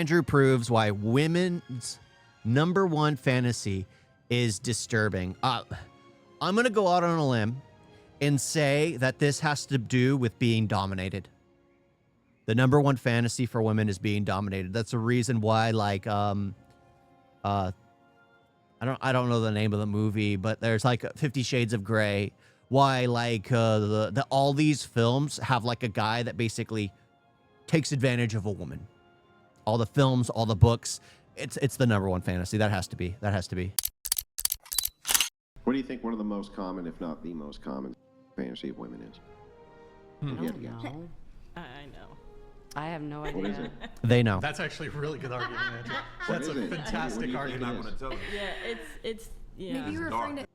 Andrew proves why women's #1 fantasy is disturbing. I'm going to go out on a limb and say that this has to do with being dominated. The #1 fantasy for women is being dominated. That's the reason why, like, I don't know the name of the movie, but there's like 50 Shades of Grey. Why, like, all these films have like a guy that basically takes advantage of a woman. All the films, all the books, it's the #1 fantasy. That has to be. That has to be. What do you think one of the most common, if not the most common, fantasy of women is? I don't know. I know. I have no idea. What is it? They know. That's actually a really good argument, Andrew. What That's is a it? fantastic What do you think argument. it is? Yeah, it's yeah. Maybe you're referring to.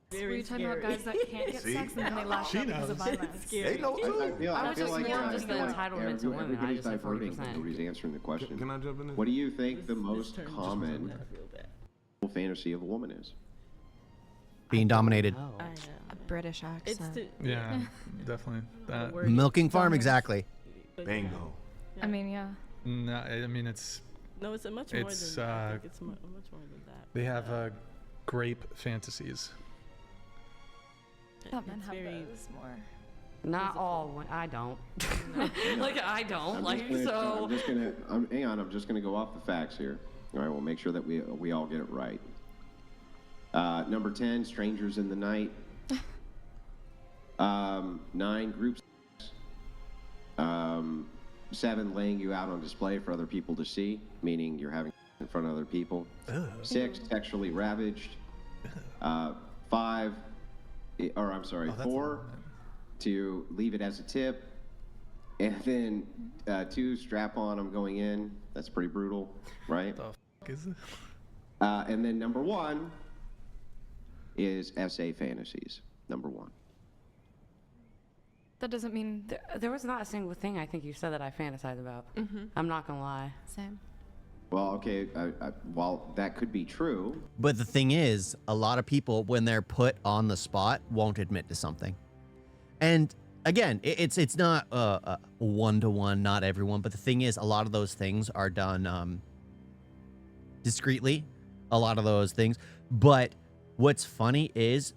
Were very you talking about scary. guys that can't get sex and then they lash She out because of knows. violence? Scary. They know I too. feel, I I was feel just like, more I just feel the like entitlement to women. I everybody's just said diverting 40%. nobody's answering the question. Can I jump in? What do you think the This most turned just common I feel bad. fantasy of a woman is? Being dominated. Oh. I know. A British It's accent. Yeah, definitely. That. Word. Milking farm, exactly. Bingo. Yeah. I mean, yeah. No, I mean it's. No, it's a much more It's, than that. I think it's much more than that. They have grape fantasies. I thought men It's have very- those more. Not all. I don't. Like I don't. Like so. Hang on, I'm just gonna go off the facts here. All right, we'll make sure that we all get it right. Number 10, strangers in the night. 9, group sex. 7, laying you out on display for other people to see, meaning you're having in front of other people. 6, sexually ravaged. 5, or I'm sorry, 4, to leave it as a tip. And then 2, strap on, I'm going in. That's pretty brutal, right? The fuck is it? And then number 1 is SA fantasies. Number 1. That doesn't mean There was not a single thing I think you said that I fantasize about. I'm not gonna lie. same. Well, okay, while that could be true. But the thing is, a lot of people, when they're put on the spot, won't admit to something. And again, it's not one-to-one, not everyone. But the thing is, a lot of those things are done discreetly. A lot of those things. But what's funny is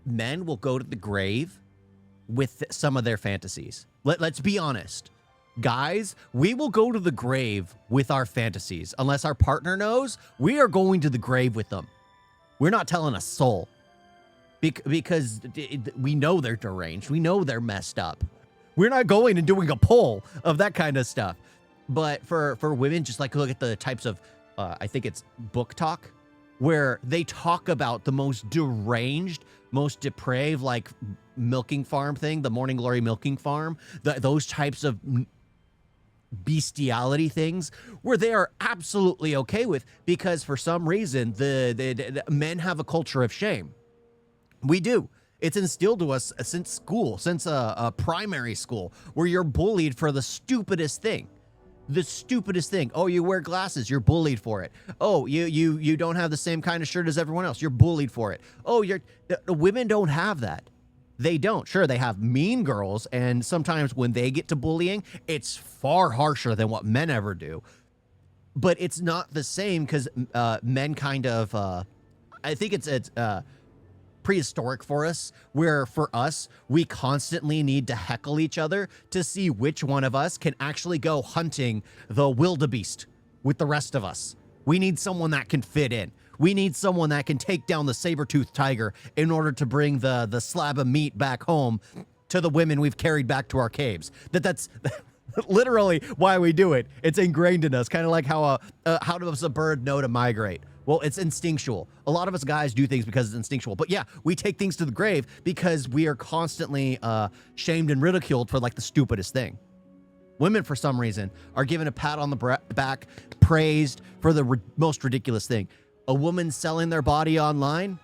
men will go to the grave with some of their fantasies. Let's be honest. Guys, we will go to the grave with our fantasies. Unless our partner knows, we are going to the grave with them. We're not telling a soul. Because we know they're deranged. We know they're messed up. We're not going and doing a poll of that kind of stuff. But for women, just like look at the types of, I think it's book talk, where they talk about the most deranged, most depraved, like milking farm thing, the Morning Glory milking farm, those types of bestiality things where they are absolutely okay with, because for some reason the men have a culture of shame. We do. It's instilled to us since school, since primary school, where you're bullied for the stupidest thing. The stupidest thing. Oh, you wear glasses. You're bullied for it. Oh, you don't have the same kind of shirt as everyone else. You're bullied for it. Oh, the women don't have that. They don't. Sure, they have mean girls, and sometimes when they get to bullying, it's far harsher than what men ever do. But it's not the same because men kind of, I think it's prehistoric for us, where for us, we constantly need to heckle each other to see which one of us can actually go hunting the wildebeest with the rest of us. We need someone that can fit in. We need someone that can take down the saber-toothed tiger in order to bring the slab of meat back home to the women we've carried back to our caves. That's literally why we do it. It's ingrained in us, kind of like how does a bird know to migrate? Well, it's instinctual. A lot of us guys do things because it's instinctual. But yeah, we take things to the grave because we are constantly shamed and ridiculed for like the stupidest thing. Women, for some reason, are given a pat on the back, praised for the most ridiculous thing. A woman selling their body online?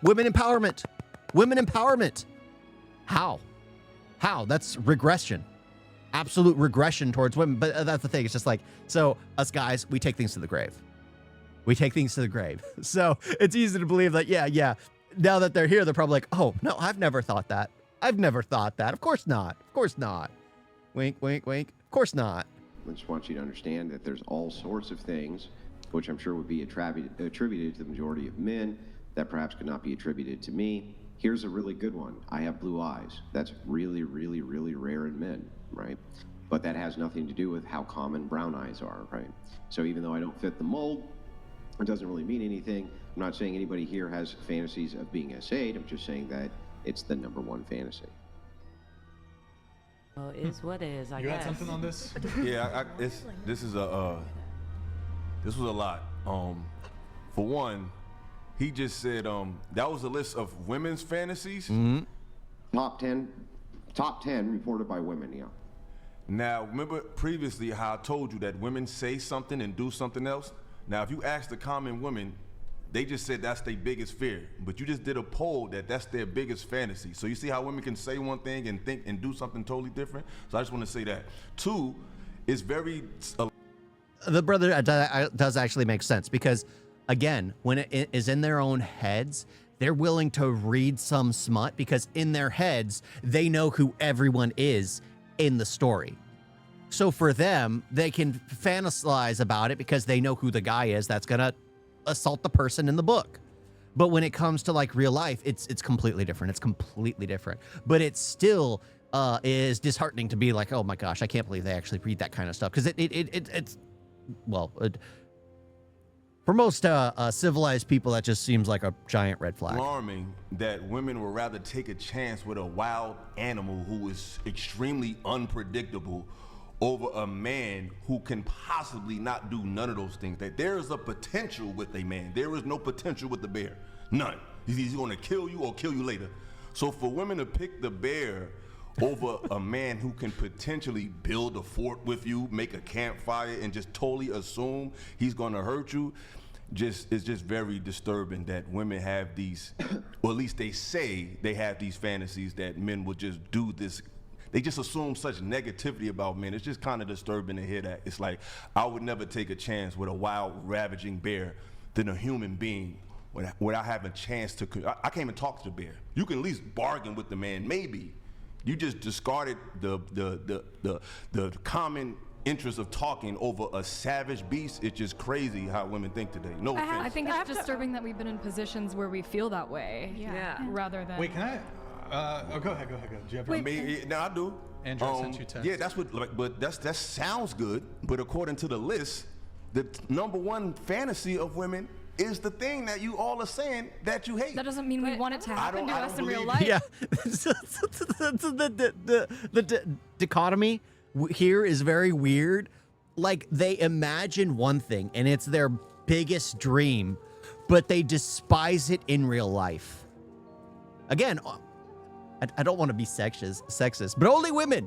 Women empowerment. Women empowerment. How? How? That's regression. Absolute regression towards women. But that's the thing. It's just like, so us guys, we take things to the grave. We take things to the grave. So it's easy to believe that, yeah. Now that they're here, they're probably like, oh, no, I've never thought that. I've never thought that. Of course not. Of course not. Wink, wink, wink. Of course not. I just want you to understand that there's all sorts of things, which I'm sure would be attributed to the majority of men, that perhaps could not be attributed to me. Here's a really good one. I have blue eyes. That's really, really, really rare in men, right? But that has nothing to do with how common brown eyes are, right? So even though I don't fit the mold, it doesn't really mean anything. I'm not saying anybody here has fantasies of being S8. I'm just saying that it's the #1 fantasy. Well, it is what is, I You guess. had something on this? Yeah, this was a lot. For one, he just said that was a list of women's fantasies. Top 10 reported by women, yeah. Now, remember previously how I told you that women say something and do something else? Now, if you ask the common women, they just said that's their biggest fear. But you just did a poll that's their biggest fantasy. So you see how women can say one thing and think and do something totally different? So I just want to say that. Two, it's very... The brother does actually make sense because, again, when it is in their own heads, they're willing to read some smut because in their heads, they know who everyone is in the story. So for them, they can fantasize about it because they know who the guy is that's gonna assault the person in the book. But when it comes to like real life, it's completely different. It's completely different. But it still is disheartening to be like, oh my gosh, I can't believe they actually read that kind of stuff because it's for most civilized people, that just seems like a giant red flag. Alarming that women would rather take a chance with a wild animal who is extremely unpredictable over a man who can possibly not do none of those things. That there is a potential with a man. There is no potential with the bear. None. He's gonna kill you or kill you later. So for women to pick the bear over a man who can potentially build a fort with you, make a campfire, and just totally assume he's gonna hurt you, it's just very disturbing that women have these, or at least they say they have these fantasies that men will just do this. They just assume such negativity about men. It's just kind of disturbing to hear that. It's like, I would never take a chance with a wild, ravaging bear than a human being without having a chance to, I can't even talk to the bear. You can at least bargain with the man, maybe. You just discarded the common interest of talking over a savage beast. It's just crazy how women think today. No offense. I think it's disturbing that we've been in positions where we feel that way. Yeah. Rather than. Wait, can I? Go ahead. Do you have Now I do. Andrew, I sent you a text. Yeah, that's what. But that sounds good. But according to the list, the #1 fantasy of women is the thing that you all are saying that you hate. That doesn't mean we want it to happen to I us don't in real believe life. Yeah. the dichotomy here is very weird. Like, they imagine one thing and it's their biggest dream, but they despise it in real life. Again, I don't want to be sexist, but only women.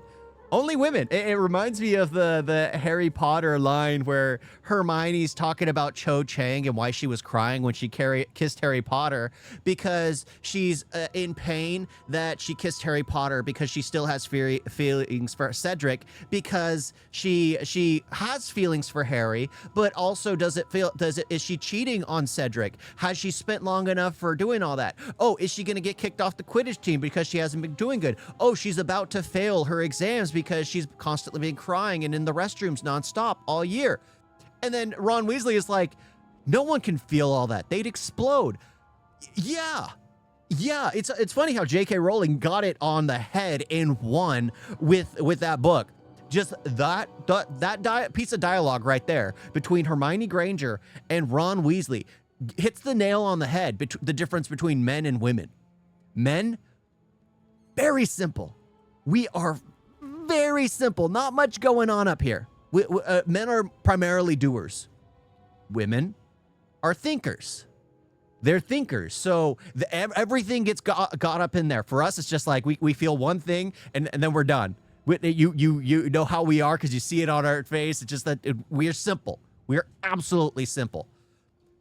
Only women. It reminds me of the Harry Potter line where Hermione's talking about Cho Chang and why she was crying when she kissed Harry Potter, because she's in pain that she kissed Harry Potter because she still has feelings for Cedric, because she has feelings for Harry, but also is she cheating on Cedric? Has she spent long enough for doing all that? Oh, is she going to get kicked off the Quidditch team because she hasn't been doing good? Oh, she's about to fail her exams because she's constantly been crying and in the restrooms nonstop all year. And then Ron Weasley is like, no one can feel all that. They'd explode. Yeah. It's funny how J.K. Rowling got it on the head in one with that book. Just that piece of dialogue right there between Hermione Granger and Ron Weasley hits the nail on the head, the difference between men and women. Men, very simple. We are very simple. Not much going on up here. Men are primarily doers. Women are thinkers. They're thinkers. So everything gets got up in there. For us, it's just like we feel one thing and then we're done. You know how we are because you see it on our face. It's just that we are simple. We are absolutely simple.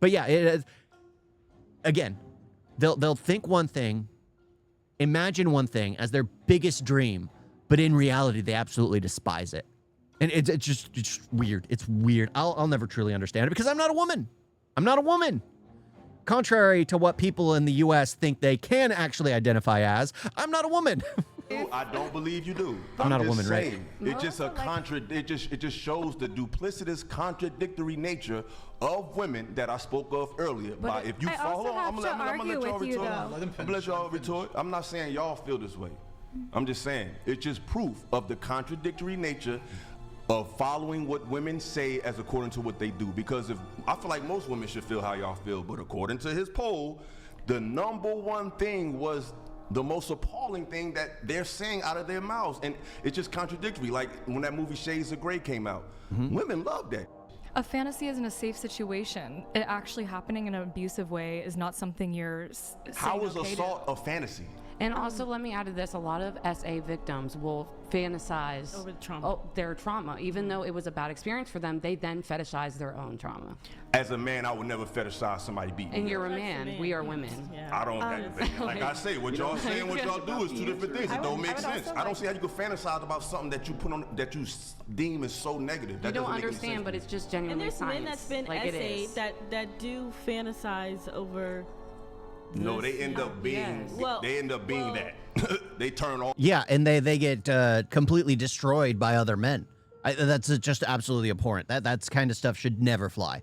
But yeah, again, they'll think one thing, imagine one thing as their biggest dream, but in reality, they absolutely despise it. And it's just weird. It's weird. I'll never truly understand it because I'm not a woman. I'm not a woman. Contrary to what people in the US think they can actually identify as, I'm not a woman. I don't believe you do. I'm not a just woman, right? saying, It just it just shows the duplicitous, contradictory nature of women that I spoke of earlier. If you I follow, also have I'm to gonna let argue y'all with you, retort. though. Let him I'm finish. gonna let y'all retort. I'm not saying y'all feel this way. I'm just saying it's just proof of the contradictory nature of following what women say as according to what they do. Because if I feel like most women should feel how y'all feel, but according to his poll, the number one thing was the most appalling thing that they're saying out of their mouths, and it's just contradictory. Like when that movie Shades of Grey came out, women loved that. A fantasy isn't a safe situation. It actually happening in an abusive way is not something you're How saying is okay to. assault a fantasy? And also, let me add to this: a lot of SA victims will fantasize Over trauma. their trauma, even though it was a bad experience for them. They then fetishize their own trauma. As a man, I would never fetishize somebody beating me. And you're a That's man. man, We are yes, women. Yeah. I don't. Like I say, what y'all say and what y'all do is two different things. It don't make sense. I don't see how you can fantasize about something that you put on that you deem is so negative. That You don't doesn't make any understand, sense but to me. it's just And genuinely there's science. men that's been like it essayed is. that do fantasize over. No, they end up being. Yes. Well- They end up being well- that. They turn off. Yeah, and they get completely destroyed by other men. That's just absolutely abhorrent. That's kind of stuff should never fly.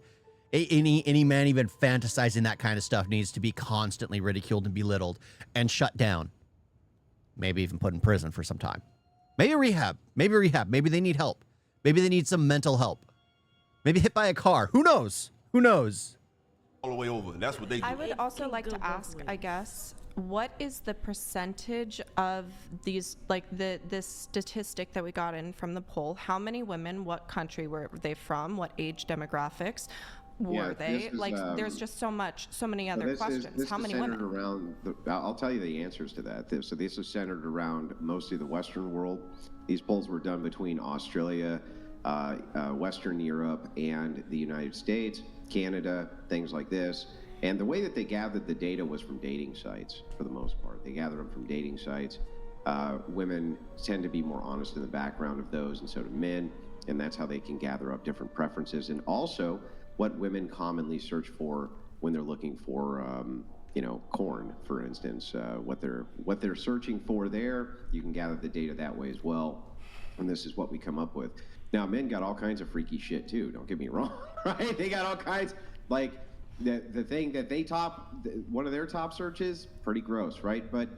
Any man even fantasizing that kind of stuff needs to be constantly ridiculed and belittled and shut down. Maybe even put in prison for some time. Maybe rehab. Maybe they need help. Maybe they need some mental help. Maybe hit by a car. Who knows? All the way over. That's what they do. I would also can like go to both ask, I ways. guess, what is the percentage of these, like this statistic that we got in from the poll? How many women, what country were they from, what age demographics Yeah, were they? this is, Like, there's just so many So other this questions. This How is many centered women? around I'll tell you the answers to that. So this is centered around mostly the Western world. These polls were done between Australia, Western Europe, and the United States, Canada, things like this. And the way that they gathered the data was from dating sites, for the most part. They gathered them from dating sites. Women tend to be more honest in the background of those, and so do men. And that's how they can gather up different preferences. And also, what women commonly search for when they're looking for, corn, for instance. What they're searching for there, you can gather the data that way as well. And this is what we come up with. Now, men got all kinds of freaky shit too. Don't get me wrong, right? They got all kinds, like the thing that they one of their top searches, pretty gross, right? But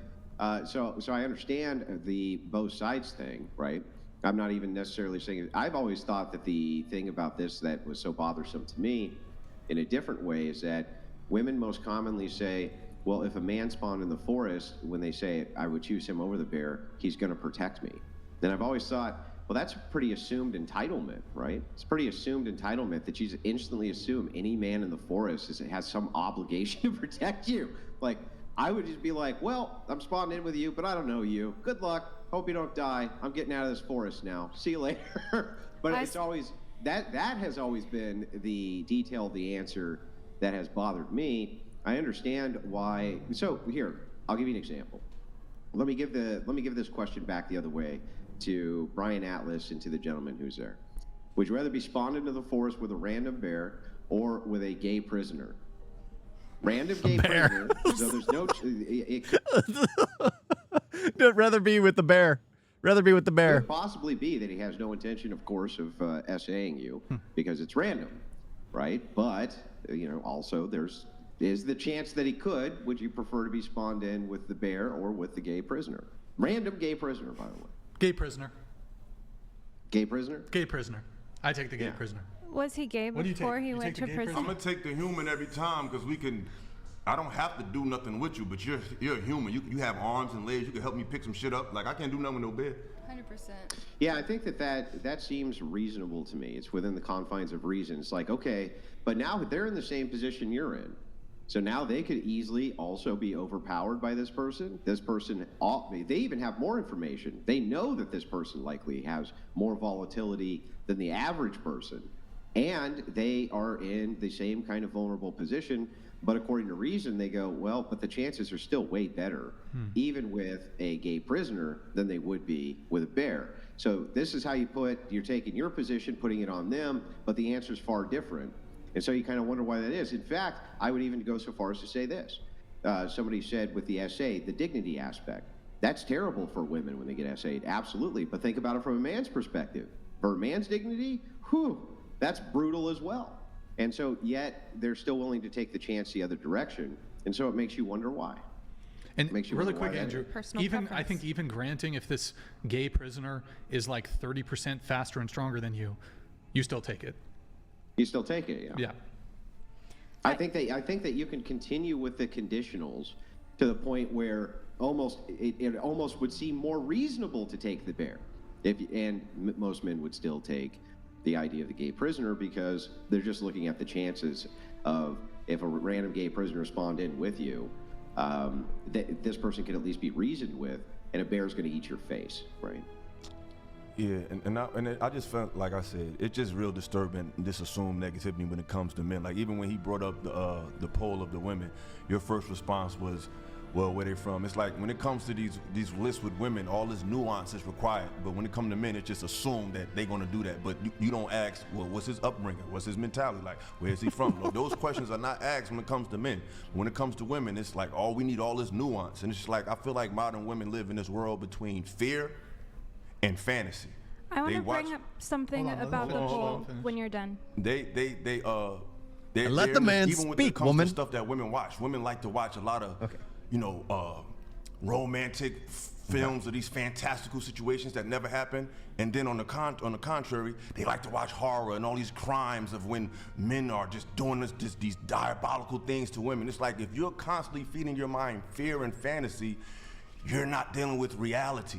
so I understand the both sides thing, right? I'm not even necessarily saying I've always thought that the thing about this that was so bothersome to me in a different way is that women most commonly say, well, if a man spawned in the forest, when they say I would choose him over the bear, he's going to protect me. Then I've always thought, well, that's a pretty assumed entitlement, right? It's pretty assumed entitlement that you just instantly assume any man in the forest has some obligation to protect you. Like, I would just be like, well, I'm spawned in with you, but I don't know you. Good luck. Hope you don't die. I'm getting out of this forest now. See you later. But it's always, that has always been the detail of the answer that has bothered me. I understand why. So here, I'll give you an example. Let me give this question back the other way to Brian Atlas and to the gentleman who's there. Would you rather be spawned into the forest with a random bear or with a gay prisoner? Random gay prisoner. So there's no. I'd rather be with the bear. It could possibly be that he has no intention, of course, of essaying you because it's random, right? But also is the chance that he could. Would you prefer to be spawned in with the bear or with the gay prisoner? Random gay prisoner, by the way. Gay prisoner. Gay prisoner? Gay prisoner. I take the gay prisoner. Was he gay What do you before take? he You went take to the gay prison? I'm gonna take the human every time because I don't have to do nothing with you, but you're a human. You have arms and legs. You can help me pick some shit up. Like I can't do nothing with no bed. 100%. Yeah, I think that seems reasonable to me. It's within the confines of reason. It's like, okay, but now they're in the same position you're in. So now they could easily also be overpowered by this person. They even have more information. They know that this person likely has more volatility than the average person. And they are in the same kind of vulnerable position. But according to reason, they go, well, but the chances are still way better, even with a gay prisoner, than they would be with a bear. So this is how you're taking your position, putting it on them, but the answer is far different. And so you kind of wonder why that is. In fact, I would even go so far as to say this. Somebody said with the essay, the dignity aspect. That's terrible for women when they get SA'd, absolutely. But think about it from a man's perspective. For a man's dignity, that's brutal as well. And so yet they're still willing to take the chance the other direction. And so it makes you wonder why. And makes you really wonder quick, why Andrew, Personal even I preference. think even granting if this gay prisoner is like 30% faster and stronger than you still take it. You still take it, yeah. Yeah. I think that you can continue with the conditionals to the point where it almost would seem more reasonable to take the bear. Most men would still take the idea of the gay prisoner because they're just looking at the chances of if a random gay prisoner spawned in with you, this person can at least be reasoned with, and a bear's going to eat your face, right? Yeah, and I just felt, like I said, it's just real disturbing, this assumed negativity when it comes to men. Like, even when he brought up the poll of the women, your first response was, well, where they from? It's like, when it comes to these lists with women, all this nuance is required. But when it comes to men, it's just assumed that they're gonna do that. But you don't ask, well, what's his upbringing? What's his mentality like? Where is he from? Look, those questions are not asked when it comes to men. When it comes to women, it's like, we need all this nuance. And it's just like, I feel like modern women live in this world between fear and fantasy. I want They to watch- bring up something Hold on, about the hold on, poll finish. when you're done. They Let the man even with speak, it comes woman. to stuff that women watch. Women like to watch a lot of, romantic films of these fantastical situations that never happen. And then on the contrary, they like to watch horror and all these crimes of when men are just doing these diabolical things to women. It's like, if you're constantly feeding your mind fear and fantasy, you're not dealing with reality,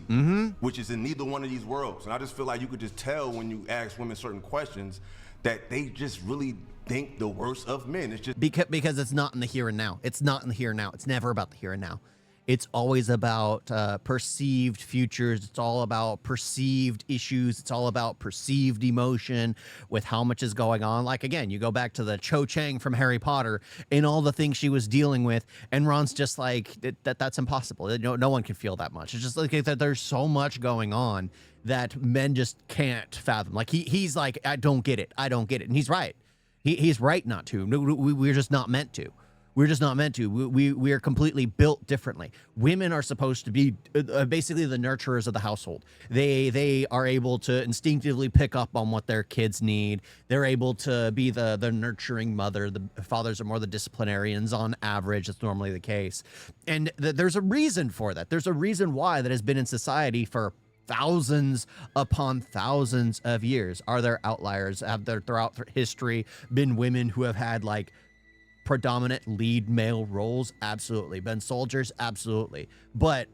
which is in neither one of these worlds. And I just feel like you could just tell when you ask women certain questions that they just really think the worst of men. It's just because it's not in the here and now. It's not in the here and now. It's never about the here and now. It's always about perceived futures. It's all about perceived issues. It's all about perceived emotion with how much is going on. Like, again, you go back to the Cho Chang from Harry Potter and all the things she was dealing with. And Ron's just like, that's impossible. No one can feel that much. It's just like that there's so much going on that men just can't fathom. Like, he's like, I don't get it. I don't get it. And he's right. He's right not to. We're just not meant to. We're just not meant to. We are completely built differently. Women are supposed to be basically the nurturers of the household. They are able to instinctively pick up on what their kids need. They're able to be the nurturing mother. The fathers are more the disciplinarians on average. That's normally the case. And there's a reason for that. There's a reason why that has been in society for thousands upon thousands of years. Are there outliers? Have there throughout history been women who have had like predominant lead male roles? Absolutely. Been soldiers? Absolutely. But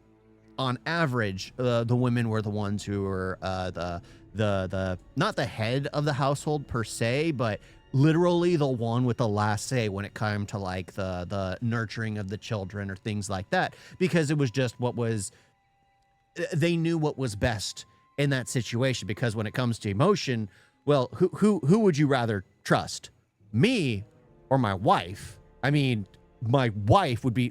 on average, the women were the ones who were the not the head of the household per se, but literally the one with the last say when it came to like the nurturing of the children or things like that, because it was just they knew what was best in that situation. Because when it comes to emotion, well, who would you rather trust, me or my wife? I mean, my wife would be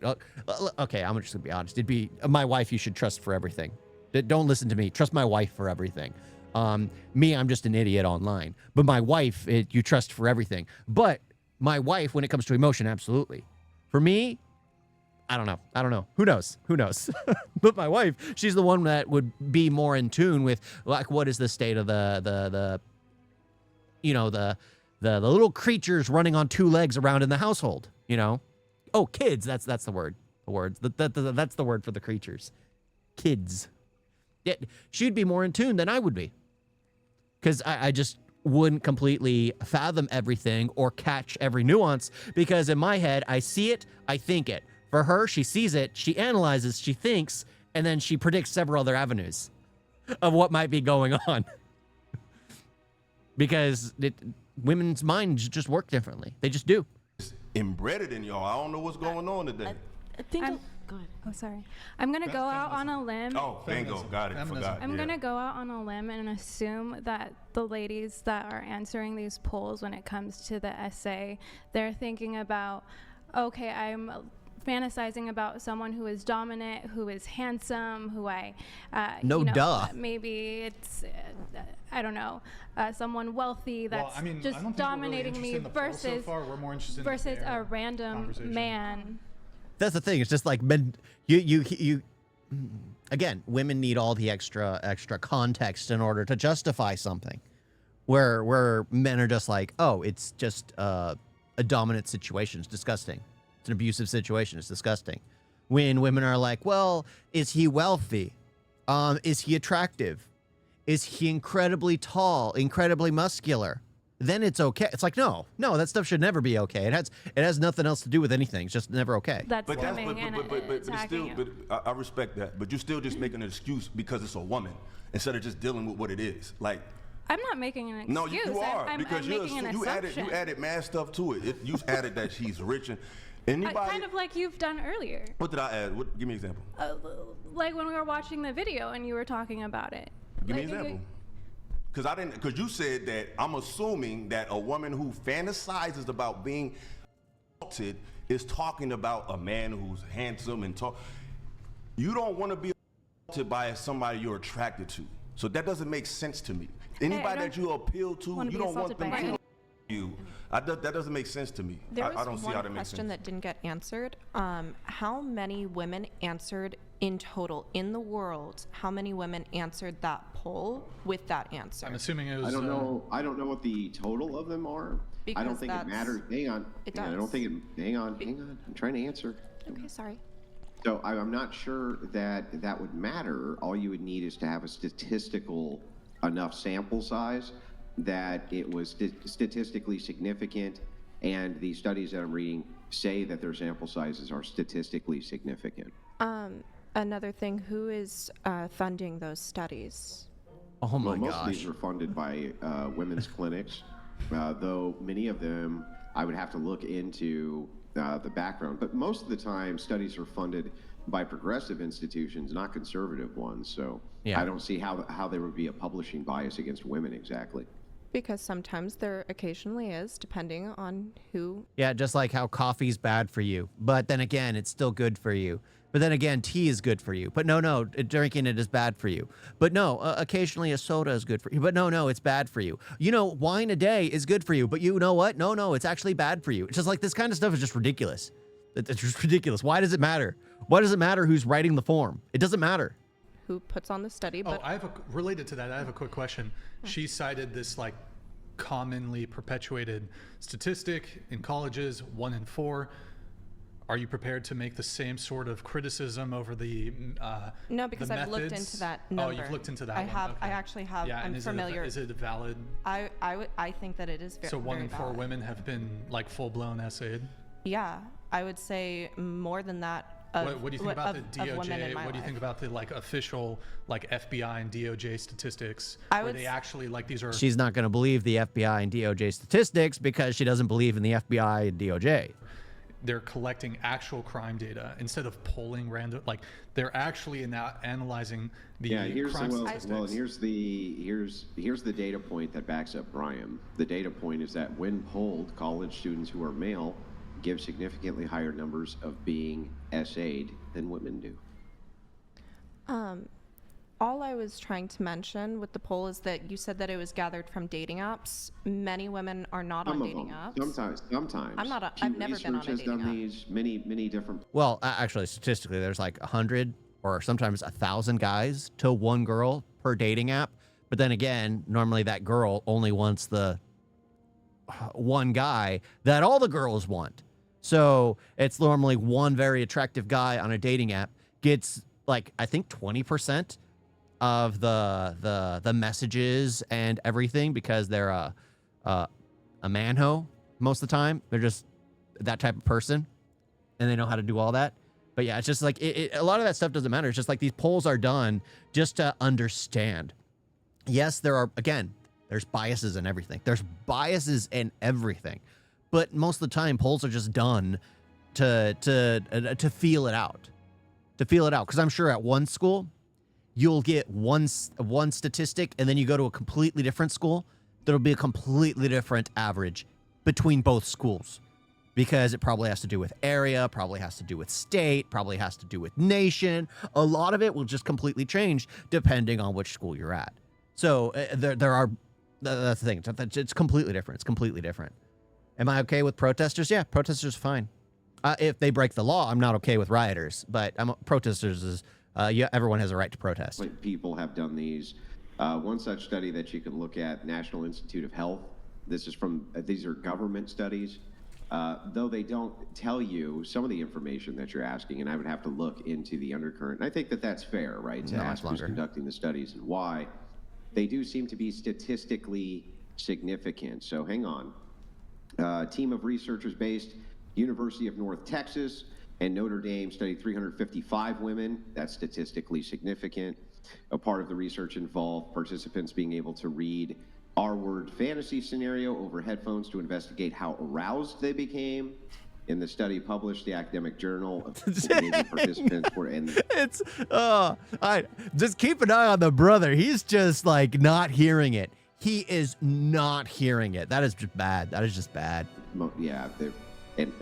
okay. I'm just gonna be honest. It'd be my wife. You should trust for everything. Don't listen to me. Trust my wife for everything. Me, I'm just an idiot online. But my wife, you trust for everything. But my wife, when it comes to emotion, absolutely. For me, I don't know. Who knows? But my wife, she's the one that would be more in tune with like what is the state of the little creatures running on two legs around in the household, Oh, kids, that's the word. That's the word for the creatures. Kids. Yeah, she'd be more in tune than I would be. Because I just wouldn't completely fathom everything or catch every nuance, because in my head, I see it, I think it. For her, she sees it, she analyzes, she thinks, and then she predicts several other avenues of what might be going on. Because women's minds just work differently. They just do. it's embedded in y'all. I don't know what's going on today. I think. Go ahead. Oh, sorry. I'm going to go out on a limb. Oh, bingo, got it. Forgot. I'm yeah. going to go out on a limb and assume that the ladies that are answering these polls when it comes to the essay, they're thinking about, okay, I'm fantasizing about someone who is dominant, who is handsome, who maybe it's, I don't know, someone wealthy that's I don't just think dominating we're really me interested in the poll versus, so far. We're more interested versus in a random conversation. man. That's the thing. It's just like men. again, women need all the extra context in order to justify something. Where men are just like, oh, it's just a dominant situation. It's disgusting. It's an abusive situation. It's disgusting. When women are like, well, is he wealthy? Is he attractive? Is he incredibly tall, incredibly muscular? Then it's okay. It's like, no, that stuff should never be okay. It has nothing else to do with anything. It's just never okay. That's But coming and it's attacking still, you. but I respect that. But you're still just making an excuse because it's a woman instead of just dealing with what it is. Like, I'm not making an excuse. no, you are I'm because making an you assumption. added mad stuff to it. You added that she's rich and anybody. Kind of like you've done earlier. What did I add? Give me an example. Like when we were watching the video and you were talking about it. Give me Like, an example. Because you said that I'm assuming that a woman who fantasizes about being assaulted is talking about a man who's handsome and tall. You don't want to be assaulted by somebody you're attracted to. So that doesn't make sense to me. Anybody that you appeal to, you don't want them to you. That doesn't make sense to me. There I was don't see how that one makes question sense. that didn't get answered. How many women answered in total in the world? How many women answered that poll with that answer? I'm assuming it was. I don't know. I don't know what the total of them are. I don't Because think it that's- matters. Hang on. It I don't does. think it. Hang on. I'm trying to answer. Okay, sorry. So I'm not sure that that would matter. All you would need is to have a statistical enough sample size that it was statistically significant, and the studies that I'm reading say that their sample sizes are statistically significant. Another thing, who is funding those studies? Oh my Well, most gosh. of these are funded by women's clinics, though many of them I would have to look into the background. But most of the time, studies are funded by progressive institutions, not conservative ones. So Yeah. I don't see how there would be a publishing bias against women exactly. Because sometimes there occasionally is, depending on who. Yeah, just like how coffee's bad for you, but then again, it's still good for you. But then again, tea is good for you. But no, drinking it is bad for you. But no, occasionally a soda is good for you. But no, it's bad for you. You know, wine a day is good for you. But you know what? No, it's actually bad for you. It's just like this kind of stuff is just ridiculous. It's just ridiculous. Why does it matter? Why does it matter who's writing the form? It doesn't matter. Who puts on the study, Oh, but related to that, I have a quick question. She cited this like commonly perpetuated statistic in colleges, 1 in 4. Are you prepared to make the same sort of criticism over the no, because the I've looked methods? into that number. Oh, you've looked into that I one. have. Okay. I actually have. Yeah, I'm and familiar. Is it a valid? I think that it is very. So 1 in 4 valid. women have been like full blown essayed. Yeah, I would say more than that. What do you think about the of women in DOJ? my What do you think life. about the like official like FBI and DOJ statistics? I where would they s- actually like these are She's not going to believe the FBI and DOJ statistics because she doesn't believe in the FBI and DOJ. they're collecting actual crime data instead of polling random. Like they're actually analyzing the crime statistics. and here's the data point that backs up Brian. The data point is that when polled, college students who are male give significantly higher numbers of being essayed than women do. All I was trying to mention with the poll is that you said that it was gathered from dating apps. Many women are not on Some of dating them. apps. Sometimes. I'm not. Pew I've never been on Research a has dating done app. these many different. Well, actually, statistically, there's like 100 or sometimes 1,000 guys to one girl per dating app. But then again, normally that girl only wants the one guy that all the girls want. So it's normally one very attractive guy on a dating app gets like, I think 20% of the messages and everything because they're a manho most of the time. They're just that type of person and they know how to do all that. But yeah, it's just like a lot of that stuff doesn't matter. It's just like these polls are done just to understand. Yes, there's biases in everything. There's biases in everything. But most of the time polls are just done to feel it out. To feel it out. Because I'm sure at one school, you'll get one statistic, and then you go to a completely different school, there'll be a completely different average between both schools. Because it probably has to do with area, probably has to do with state, probably has to do with nation. A lot of it will just completely change depending on which school you're at. So there are, that's the thing, it's completely different. It's completely different. Am I okay with protesters? Yeah, protesters are fine. If they break the law, I'm not okay with rioters, but protesters is everyone has a right to protest. People have done these. One such study that you can look at, National Institute of Health. This is from, these are government studies. Though they don't tell you some of the information that you're asking, and I would have to look into the undercurrent. And I think that that's fair, right, to ask who's conducting the studies and why. They do seem to be statistically significant. So hang on. A team of researchers based University of North Texas and Notre Dame studied 355 women. That's statistically significant. A part of the research involved participants being able to read R-word fantasy scenario over headphones to investigate how aroused they became. In the study published, the academic journal of participants were in. It's I just keep an eye on the brother. He's just like not hearing it. He is not hearing it. That is just bad. That is just bad. Yeah, and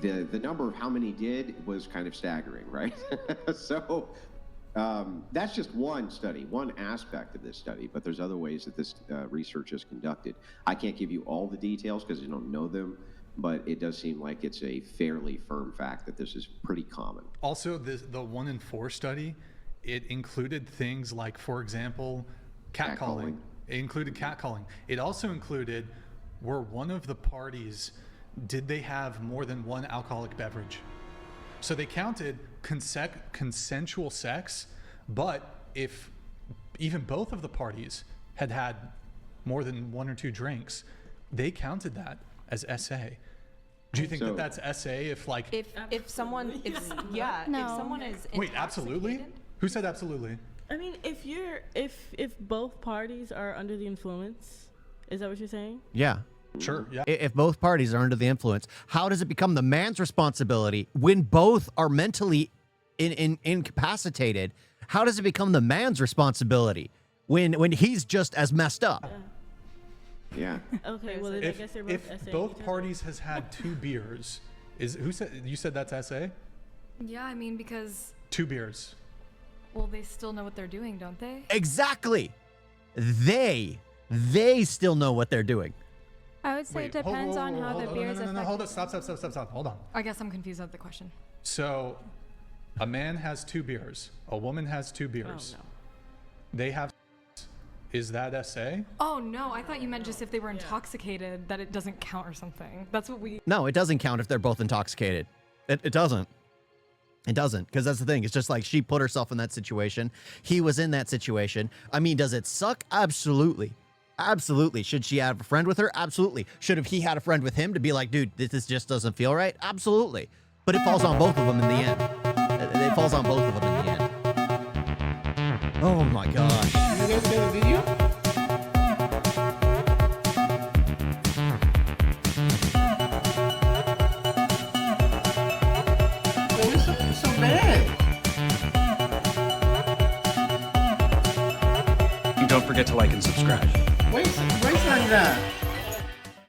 the number of how many did was kind of staggering, right? So that's just one study, one aspect of this study, but there's other ways that this research is conducted. I can't give you all the details because I don't know them, but it does seem like it's a fairly firm fact that this is pretty common. Also, the 1 in 4 study, it included things like, for example, catcalling. It included catcalling. It also included, were one of the parties, did they have more than one alcoholic beverage? So they counted consensual sex, but if even both of the parties had had more than 1 or 2 drinks, they counted that as SA. Do you think that that's SA if like... If someone, if someone is Wait, absolutely? Who said absolutely? I mean, if both parties are under the influence, is that what you're saying? Yeah. Sure, yeah. If both parties are under the influence, how does it become the man's responsibility when both are mentally incapacitated? How does it become the man's responsibility when he's just as messed up? Yeah. Okay, well, then I guess they're both If SA both each other. parties has had 2 beers, you said that's SA? Yeah, I mean, because, 2 beers. well, they still know what they're doing, don't they? Exactly. They still know what they're doing. I would say it depends on how the beers affect. No, hold on, stop, hold on. I guess I'm confused at the question. So, a man has 2 beers, a woman has 2 beers. Oh, no. They have, is that SA? Oh, no, I thought you meant just if they were intoxicated, that it doesn't count or something. That's what we... No, it doesn't count if they're both intoxicated. It doesn't. It doesn't, because that's the thing. It's just like she put herself in that situation. He was in that situation. I mean, does it suck? Absolutely. Absolutely. Should she have a friend with her? Absolutely. Should have he had a friend with him to be like, dude, this just doesn't feel right? Absolutely. But it falls on both of them in the end. It falls on both of them in the end. Oh my gosh. You guys got a video? So bad. And don't forget to like and subscribe. Wait like that.